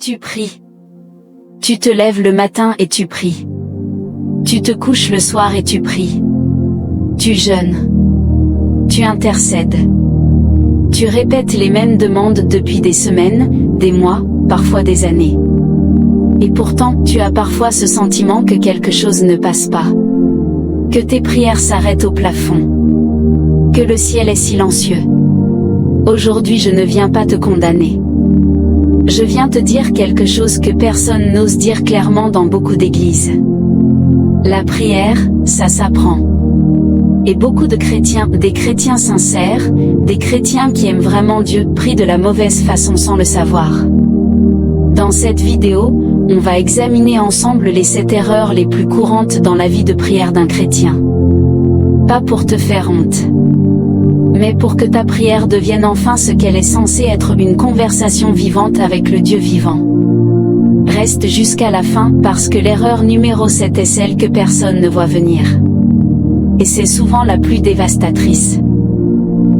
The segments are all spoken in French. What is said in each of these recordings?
Tu pries. Tu te lèves le matin et tu pries. Tu te couches le soir et tu pries. Tu jeûnes. Tu intercèdes. Tu répètes les mêmes demandes depuis des semaines, des mois, parfois des années. Et pourtant, tu as parfois ce sentiment que quelque chose ne passe pas. Que tes prières s'arrêtent au plafond. Que le ciel est silencieux. Aujourd'hui, je ne viens pas te condamner. Je viens te dire quelque chose que personne n'ose dire clairement dans beaucoup d'églises. La prière, ça s'apprend. Et beaucoup de chrétiens, des chrétiens sincères, des chrétiens qui aiment vraiment Dieu, prient de la mauvaise façon sans le savoir. Dans cette vidéo, on va examiner ensemble les 7 erreurs les plus courantes dans la vie de prière d'un chrétien. Pas pour te faire honte, mais pour que ta prière devienne enfin ce qu'elle est censée être, une conversation vivante avec le Dieu vivant. Reste jusqu'à la fin parce que l'erreur numéro 7 est celle que personne ne voit venir. Et c'est souvent la plus dévastatrice.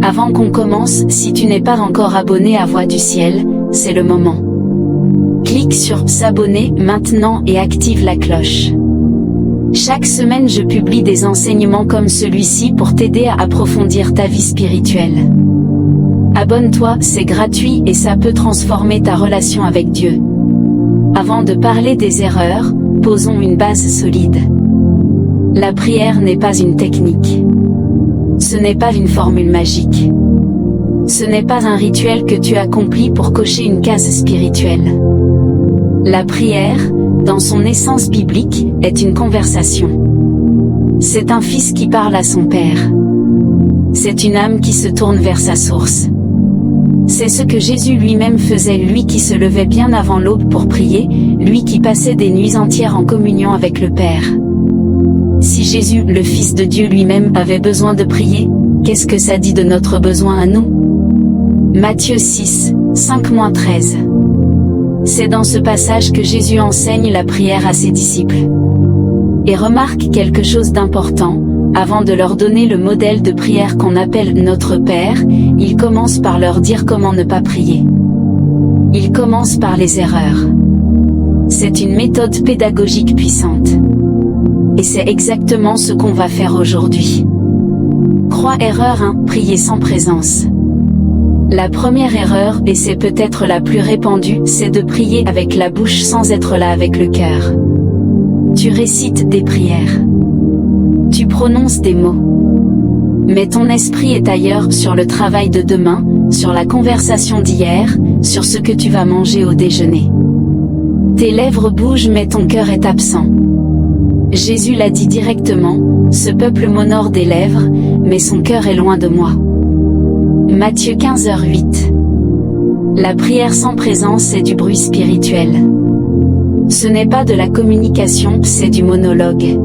Avant qu'on commence, si tu n'es pas encore abonné à Voix du Ciel, c'est le moment. Clique sur s'abonner maintenant et active la cloche. Chaque semaine je publie des enseignements comme celui-ci pour t'aider à approfondir ta vie spirituelle. Abonne-toi, c'est gratuit et ça peut transformer ta relation avec Dieu. Avant de parler des erreurs, posons une base solide. La prière n'est pas une technique. Ce n'est pas une formule magique. Ce n'est pas un rituel que tu accomplis pour cocher une case spirituelle. La prière, dans son essence biblique, est une conversation. C'est un fils qui parle à son père. C'est une âme qui se tourne vers sa source. C'est ce que Jésus lui-même faisait, lui qui se levait bien avant l'aube pour prier, lui qui passait des nuits entières en communion avec le Père. Si Jésus, le Fils de Dieu lui-même, avait besoin de prier, qu'est-ce que ça dit de notre besoin à nous? Matthieu 6, 5-13. C'est dans ce passage que Jésus enseigne la prière à ses disciples. Et remarque quelque chose d'important, avant de leur donner le modèle de prière qu'on appelle Notre Père, il commence par leur dire comment ne pas prier. Il commence par les erreurs. C'est une méthode pédagogique puissante. Et c'est exactement ce qu'on va faire aujourd'hui. Erreur 1, prier sans présence. La première erreur, et c'est peut-être la plus répandue, c'est de prier avec la bouche sans être là avec le cœur. Tu récites des prières. Tu prononces des mots. Mais ton esprit est ailleurs, sur le travail de demain, sur la conversation d'hier, sur ce que tu vas manger au déjeuner. Tes lèvres bougent mais ton cœur est absent. Jésus l'a dit directement, ce peuple m'honore des lèvres, mais son cœur est loin de moi. Matthieu 15h08. La prière sans présence, c'est du bruit spirituel. Ce n'est pas de la communication, c'est du monologue.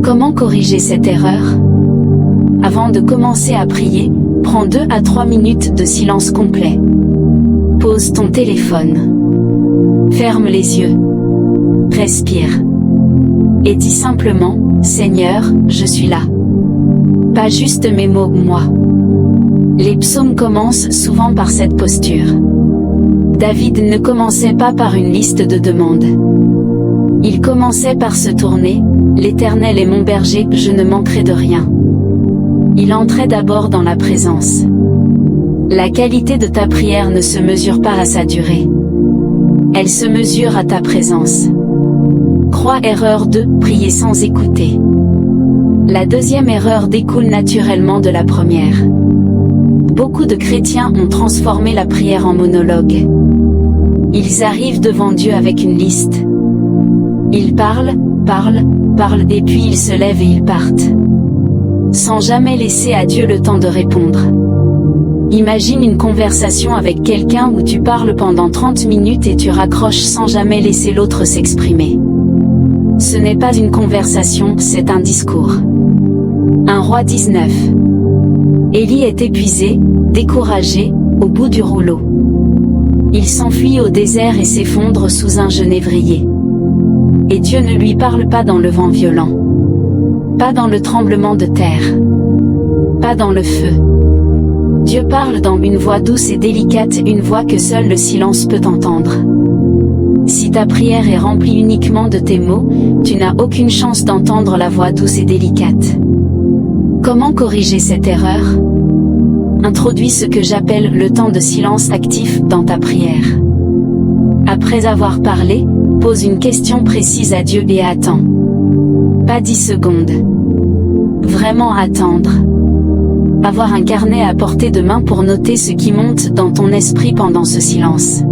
Comment corriger cette erreur? Avant de commencer à prier, prends 2 à 3 minutes de silence complet. Pose ton téléphone. Ferme les yeux. Respire. Et dis simplement, Seigneur, je suis là. Pas juste mes mots, moi. Les psaumes commencent souvent par cette posture. David ne commençait pas par une liste de demandes. Il commençait par se tourner, l'Éternel est mon berger, je ne manquerai de rien. Il entrait d'abord dans la présence. La qualité de ta prière ne se mesure pas à sa durée. Elle se mesure à ta présence. Erreur 2, prier sans écouter. La deuxième erreur découle naturellement de la première. Beaucoup de chrétiens ont transformé la prière en monologue. Ils arrivent devant Dieu avec une liste. Ils parlent et puis ils se lèvent et ils partent. Sans jamais laisser à Dieu le temps de répondre. Imagine une conversation avec quelqu'un où tu parles pendant 30 minutes et tu raccroches sans jamais laisser l'autre s'exprimer. Ce n'est pas une conversation, c'est un discours. 1 Roi 19. Élie est épuisé, découragé, au bout du rouleau. Il s'enfuit au désert et s'effondre sous un genévrier. Et Dieu ne lui parle pas dans le vent violent. Pas dans le tremblement de terre. Pas dans le feu. Dieu parle dans une voix douce et délicate, une voix que seul le silence peut entendre. ta prière est remplie uniquement de tes mots, tu n'as aucune chance d'entendre la voix douce et délicate. Comment corriger cette erreur? Introduis ce que j'appelle le temps de silence actif dans ta prière. Après avoir parlé, pose une question précise à Dieu et attends. Pas 10 secondes. Vraiment attendre. Avoir un carnet à portée de main pour noter ce qui monte dans ton esprit pendant ce silence.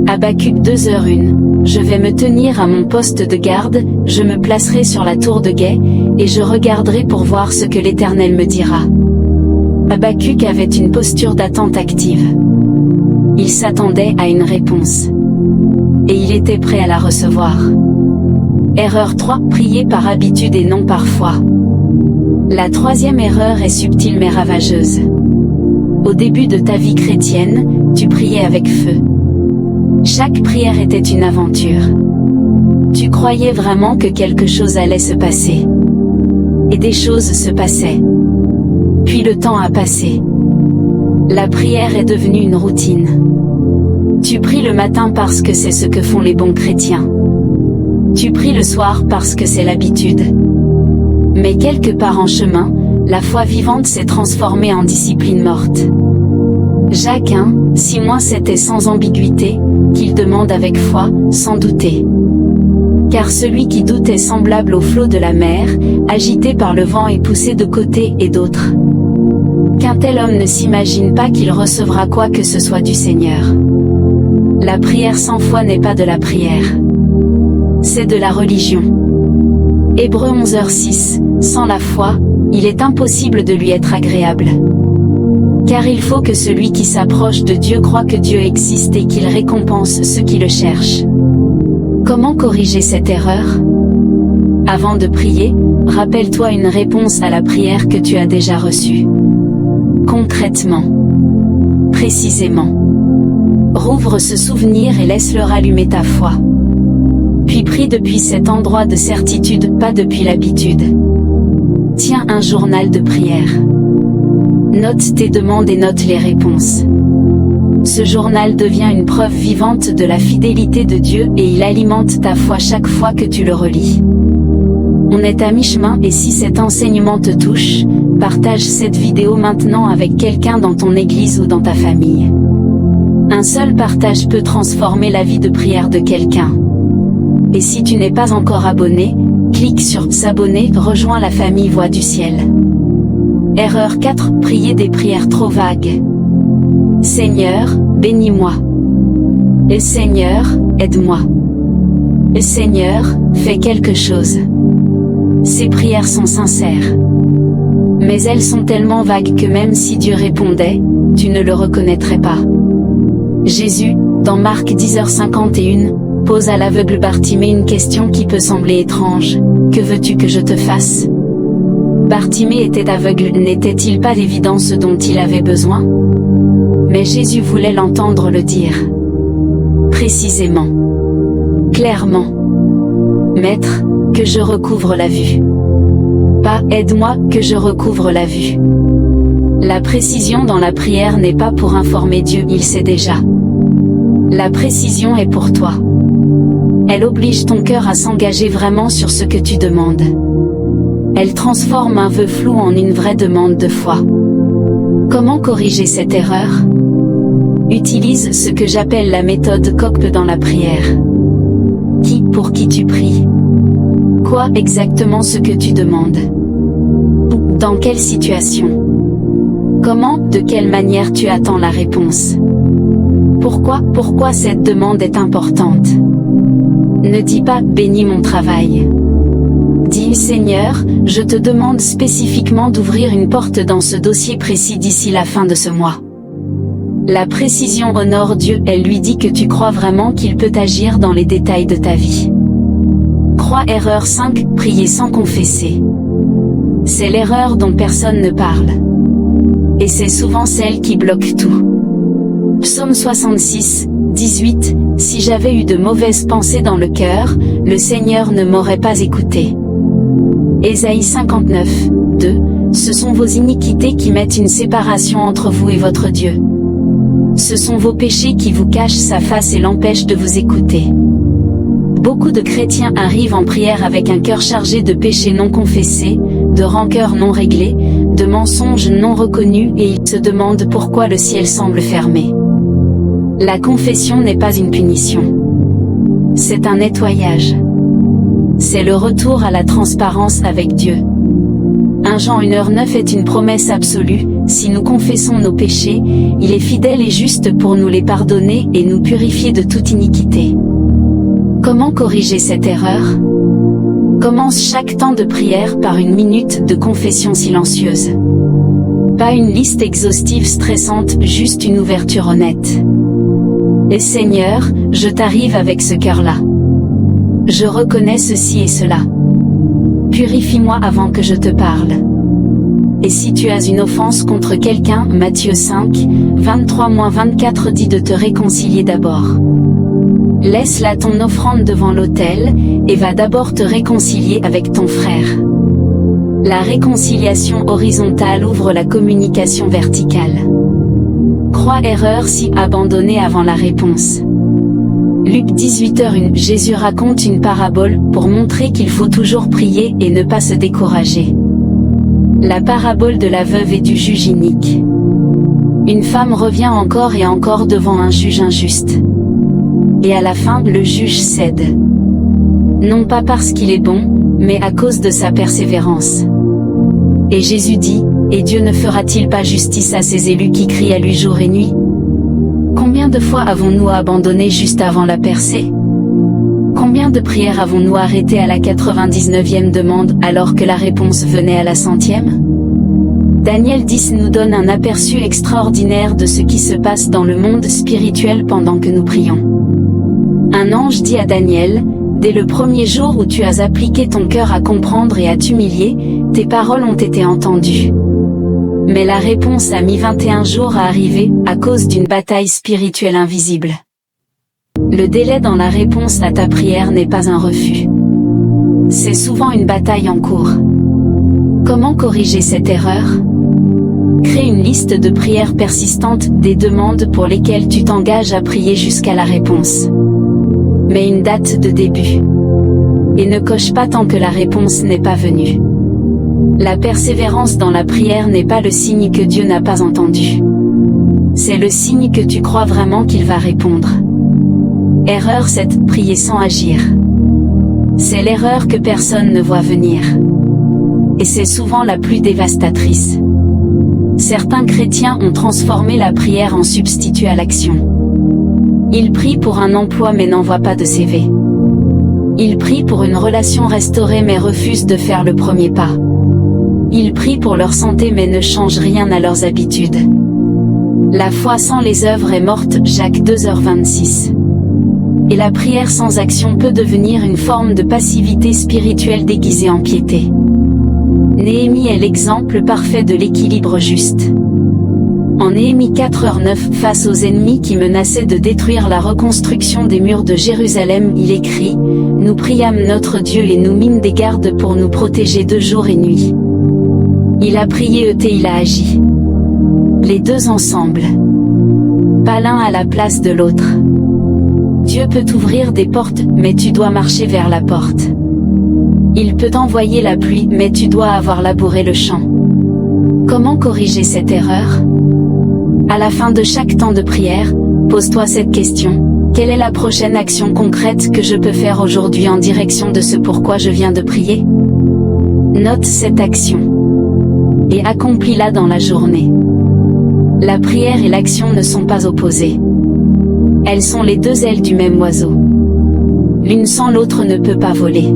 Habacuc 2h01. Je vais me tenir à mon poste de garde, je me placerai sur la tour de guet, et je regarderai pour voir ce que l'Éternel me dira. Habacuc avait une posture d'attente active. Il s'attendait à une réponse. Et il était prêt à la recevoir. Erreur 3. Prier par habitude et non par foi. La troisième erreur est subtile mais ravageuse. Au début de ta vie chrétienne, tu priais avec feu. Chaque prière était une aventure. Tu croyais vraiment que quelque chose allait se passer. Et des choses se passaient. Puis le temps a passé. La prière est devenue une routine. Tu pries le matin parce que c'est ce que font les bons chrétiens. Tu pries le soir parce que c'est l'habitude. Mais quelque part en chemin, la foi vivante s'est transformée en discipline morte. Jacques 1, 6-7 est sans ambiguïté, qu'il demande avec foi, sans douter. Car celui qui doute est semblable au flot de la mer, agité par le vent et poussé de côté et d'autre. Qu'un tel homme ne s'imagine pas qu'il recevra quoi que ce soit du Seigneur. La prière sans foi n'est pas de la prière. C'est de la religion. Hébreux 11h6, sans la foi, il est impossible de lui être agréable. Car il faut que celui qui s'approche de Dieu croie que Dieu existe et qu'il récompense ceux qui le cherchent. Comment corriger cette erreur? Avant de prier, rappelle-toi une réponse à la prière que tu as déjà reçue. Concrètement. Précisément. Rouvre ce souvenir et laisse-le rallumer ta foi. Puis prie depuis cet endroit de certitude, pas depuis l'habitude. Tiens un journal de prière. Note tes demandes et note les réponses. Ce journal devient une preuve vivante de la fidélité de Dieu et il alimente ta foi chaque fois que tu le relis. On est à mi-chemin et si cet enseignement te touche, partage cette vidéo maintenant avec quelqu'un dans ton église ou dans ta famille. Un seul partage peut transformer la vie de prière de quelqu'un. Et si tu n'es pas encore abonné, clique sur s'abonner, rejoins la famille Voix du Ciel. Erreur 4, prier des prières trop vagues. Seigneur, bénis-moi. Et Seigneur, aide-moi. Et Seigneur, fais quelque chose. Ces prières sont sincères. Mais elles sont tellement vagues que même si Dieu répondait, tu ne le reconnaîtrais pas. Jésus, dans Marc 10h51, pose à l'aveugle Bartimée une question qui peut sembler étrange. Que veux-tu que je te fasse? Bartimée était aveugle, n'était-il pas évident ce dont il avait besoin? Mais Jésus voulait l'entendre le dire. Précisément. Clairement. Maître, que je recouvre la vue. Pas aide-moi, que je recouvre la vue. La précision dans la prière n'est pas pour informer Dieu, il sait déjà. La précision est pour toi. Elle oblige ton cœur à s'engager vraiment sur ce que tu demandes. Elle transforme un vœu flou en une vraie demande de foi. Comment corriger cette erreur? Utilise ce que j'appelle la méthode Koch dans la prière. Qui, pour qui tu pries? Quoi exactement ce que tu demandes? Dans quelle situation? Comment, de quelle manière tu attends la réponse? Pourquoi cette demande est importante? Ne dis pas « bénis mon travail ». Dis « Seigneur, je te demande spécifiquement d'ouvrir une porte dans ce dossier précis d'ici la fin de ce mois ». La précision honore Dieu, elle lui dit que tu crois vraiment qu'il peut agir dans les détails de ta vie. Croix erreur 5, prier sans confesser. C'est l'erreur dont personne ne parle. Et c'est souvent celle qui bloque tout. Psaume 66, 18, si j'avais eu de mauvaises pensées dans le cœur, le Seigneur ne m'aurait pas écouté. Ésaïe 59, 2, ce sont vos iniquités qui mettent une séparation entre vous et votre Dieu. Ce sont vos péchés qui vous cachent sa face et l'empêchent de vous écouter. Beaucoup de chrétiens arrivent en prière avec un cœur chargé de péchés non confessés, de rancœurs non réglées, de mensonges non reconnus et ils se demandent pourquoi le ciel semble fermé. La confession n'est pas une punition. C'est un nettoyage. C'est le retour à la transparence avec Dieu. 1 Jean 1h9 est une promesse absolue, si nous confessons nos péchés, il est fidèle et juste pour nous les pardonner et nous purifier de toute iniquité. Comment corriger cette erreur? Commence chaque temps de prière par une minute de confession silencieuse. Pas une liste exhaustive stressante, juste une ouverture honnête. Et Seigneur, je t'arrive avec ce cœur-là. Je reconnais ceci et cela. Purifie-moi avant que je te parle. Et si tu as une offense contre quelqu'un, Matthieu 5, 23-24 dit de te réconcilier d'abord. Laisse là ton offrande devant l'autel, et va d'abord te réconcilier avec ton frère. La réconciliation horizontale ouvre la communication verticale. Croix erreur si abandonné avant la réponse. Luc 18h1 Jésus raconte une parabole pour montrer qu'il faut toujours prier et ne pas se décourager. La parabole de la veuve et du juge inique. Une femme revient encore et encore devant un juge injuste. Et à la fin, le juge cède. Non pas parce qu'il est bon, mais à cause de sa persévérance. Et Jésus dit, et Dieu ne fera-t-il pas justice à ses élus qui crient à lui jour et nuit? Combien de fois avons-nous abandonné juste avant la percée? Combien de prières avons-nous arrêtées à la 99e demande alors que la réponse venait à la 100e? Daniel 10 nous donne un aperçu extraordinaire de ce qui se passe dans le monde spirituel pendant que nous prions. Un ange dit à Daniel, « Dès le premier jour où tu as appliqué ton cœur à comprendre et à t'humilier, tes paroles ont été entendues. » Mais la réponse a mis 21 jours à arriver, à cause d'une bataille spirituelle invisible. Le délai dans la réponse à ta prière n'est pas un refus. C'est souvent une bataille en cours. Comment corriger cette erreur? Crée une liste de prières persistantes, des demandes pour lesquelles tu t'engages à prier jusqu'à la réponse. Mets une date de début. Et ne coche pas tant que la réponse n'est pas venue. La persévérance dans la prière n'est pas le signe que Dieu n'a pas entendu. C'est le signe que tu crois vraiment qu'il va répondre. Erreur 7, prier sans agir. C'est l'erreur que personne ne voit venir. Et c'est souvent la plus dévastatrice. Certains chrétiens ont transformé la prière en substitut à l'action. Ils prient pour un emploi mais n'envoient pas de CV. Ils prient pour une relation restaurée mais refusent de faire le premier pas. Ils prient pour leur santé mais ne changent rien à leurs habitudes. La foi sans les œuvres est morte, Jacques 2h26. Et la prière sans action peut devenir une forme de passivité spirituelle déguisée en piété. Néhémie est l'exemple parfait de l'équilibre juste. En Néhémie 4h9, face aux ennemis qui menaçaient de détruire la reconstruction des murs de Jérusalem, il écrit « Nous priâmes notre Dieu et nous mîmes des gardes pour nous protéger de jour et nuit. » Il a prié et il a agi. Les deux ensemble. Pas l'un à la place de l'autre. Dieu peut t'ouvrir des portes, mais tu dois marcher vers la porte. Il peut envoyer la pluie, mais tu dois avoir labouré le champ. Comment corriger cette erreur? À la fin de chaque temps de prière, pose-toi cette question. Quelle est la prochaine action concrète que je peux faire aujourd'hui en direction de ce pourquoi je viens de prier? Note cette action. Et accomplis-la dans la journée. La prière et l'action ne sont pas opposées. Elles sont les deux ailes du même oiseau. L'une sans l'autre ne peut pas voler.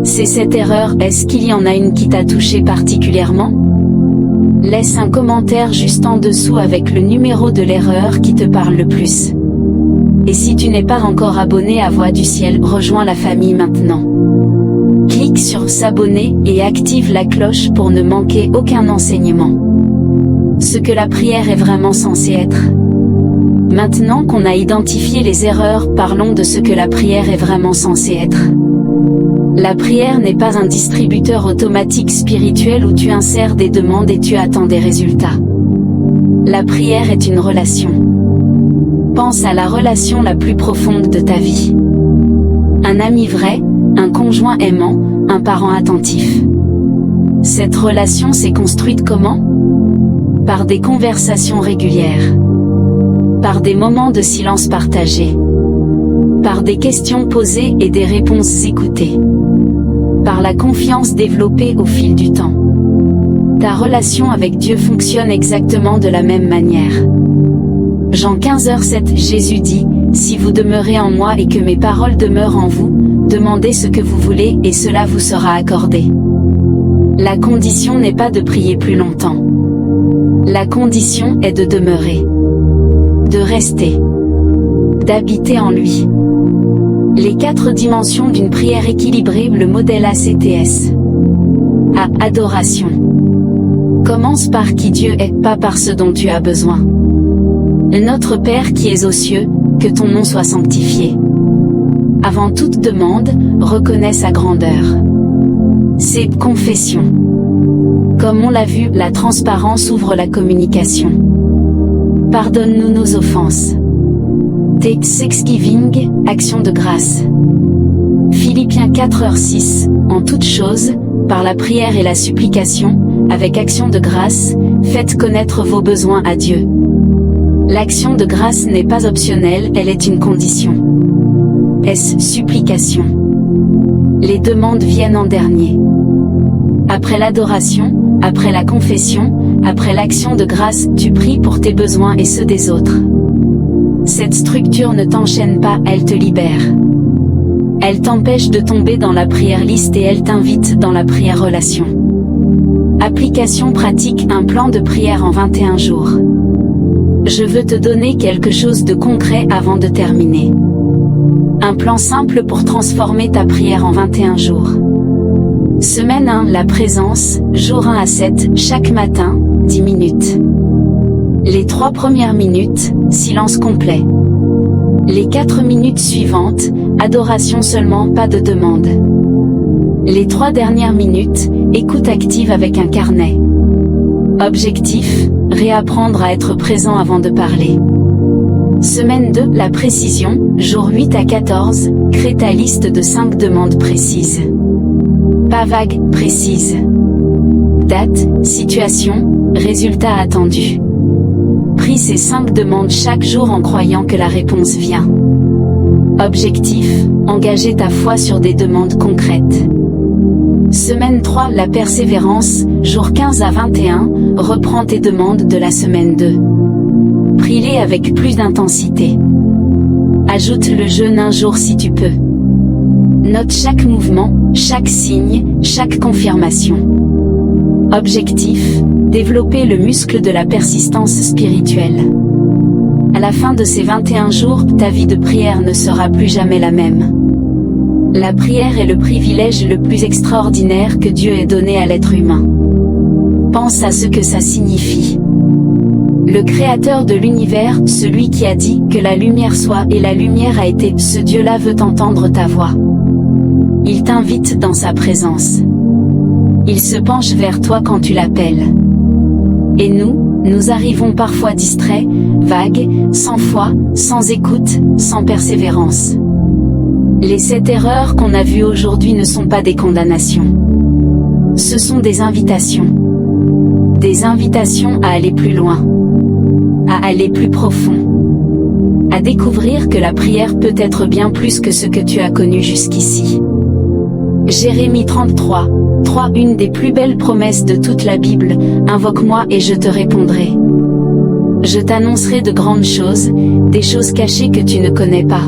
C'est cette erreur, est-ce qu'il y en a une qui t'a touché particulièrement? Laisse un commentaire juste en dessous avec le numéro de l'erreur qui te parle le plus. Et si tu n'es pas encore abonné à Voix du Ciel, rejoins la famille maintenant. Clique sur s'abonner et active la cloche pour ne manquer aucun enseignement. Ce que la prière est vraiment censée être. Maintenant qu'on a identifié les erreurs, parlons de ce que la prière est vraiment censée être. La prière n'est pas un distributeur automatique spirituel où tu insères des demandes et tu attends des résultats. La prière est une relation. Pense à la relation la plus profonde de ta vie. Un ami vrai, un conjoint aimant, un parent attentif. Cette relation s'est construite comment? Par des conversations régulières. Par des moments de silence partagés. Par des questions posées et des réponses écoutées. Par la confiance développée au fil du temps. Ta relation avec Dieu fonctionne exactement de la même manière. Jean 15h7 Jésus dit, « Si vous demeurez en moi et que mes paroles demeurent en vous, demandez ce que vous voulez et cela vous sera accordé. » La condition n'est pas de prier plus longtemps. La condition est de demeurer. De rester. D'habiter en lui. Les 4 dimensions d'une prière équilibrée, le modèle ACTS. A. Adoration. Commence par qui Dieu est, pas par ce dont tu as besoin. Notre Père qui es aux cieux, que ton nom soit sanctifié. Avant toute demande, reconnais sa grandeur. C'est confession. Comme on l'a vu, la transparence ouvre la communication. Pardonne-nous nos offenses. Thanksgiving, action de grâce. Philippiens 4h6, en toutes choses, par la prière et la supplication, avec action de grâce, faites connaître vos besoins à Dieu. L'action de grâce n'est pas optionnelle, elle est une condition. S. Supplication. Les demandes viennent en dernier. Après l'adoration, après la confession, après l'action de grâce, tu pries pour tes besoins et ceux des autres. Cette structure ne t'enchaîne pas, elle te libère. Elle t'empêche de tomber dans la prière liste et elle t'invite dans la prière relation. Application pratique, un plan de prière en 21 jours. Je veux te donner quelque chose de concret avant de terminer. Un plan simple pour transformer ta prière en 21 jours. Semaine 1, la présence, jour 1 à 7, chaque matin, 10 minutes. Les 3 premières minutes, silence complet. Les 4 minutes suivantes, adoration seulement, pas de demande. Les 3 dernières minutes, écoute active avec un carnet. Objectif, réapprendre à être présent avant de parler. Semaine 2, la précision, jour 8 à 14, crée ta liste de 5 demandes précises. Pas vague, précise. Date, situation, résultat attendu. Prie ces 5 demandes chaque jour en croyant que la réponse vient. Objectif, engager ta foi sur des demandes concrètes. Semaine 3, la persévérance, jour 15 à 21, reprends tes demandes de la semaine 2. Prie-les avec plus d'intensité. Ajoute le jeûne un jour si tu peux. Note chaque mouvement, chaque signe, chaque confirmation. Objectif, développer le muscle de la persistance spirituelle. À la fin de ces 21 jours, ta vie de prière ne sera plus jamais la même. La prière est le privilège le plus extraordinaire que Dieu ait donné à l'être humain. Pense à ce que ça signifie. Le créateur de l'univers, celui qui a dit que la lumière soit et la lumière a été, ce Dieu-là veut entendre ta voix. Il t'invite dans sa présence. Il se penche vers toi quand tu l'appelles. Et nous arrivons parfois distraits, vagues, sans foi, sans écoute, sans persévérance. Les 7 erreurs qu'on a vues aujourd'hui ne sont pas des condamnations. Ce sont des invitations. Des invitations à aller plus loin. À aller plus profond. À découvrir que la prière peut être bien plus que ce que tu as connu jusqu'ici. Jérémie 33, 3. Une des plus belles promesses de toute la Bible, invoque-moi et je te répondrai. Je t'annoncerai de grandes choses, des choses cachées que tu ne connais pas.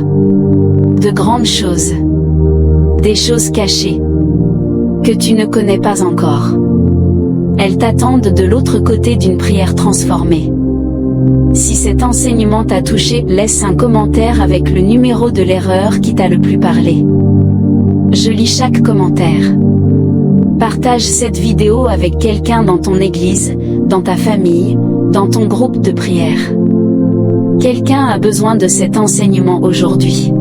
De grandes choses. Des choses cachées. Que tu ne connais pas encore. Elles t'attendent de l'autre côté d'une prière transformée. Si cet enseignement t'a touché, laisse un commentaire avec le numéro de l'erreur qui t'a le plus parlé. Je lis chaque commentaire. Partage cette vidéo avec quelqu'un dans ton église, dans ta famille, dans ton groupe de prière. Quelqu'un a besoin de cet enseignement aujourd'hui.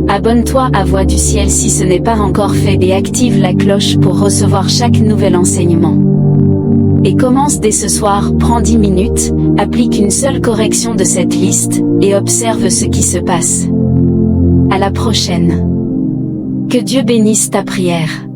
Abonne-toi à Voix du Ciel si ce n'est pas encore fait et active la cloche pour recevoir chaque nouvel enseignement. Et commence dès ce soir, prends 10 minutes, applique une seule correction de cette liste, et observe ce qui se passe. À la prochaine. Que Dieu bénisse ta prière.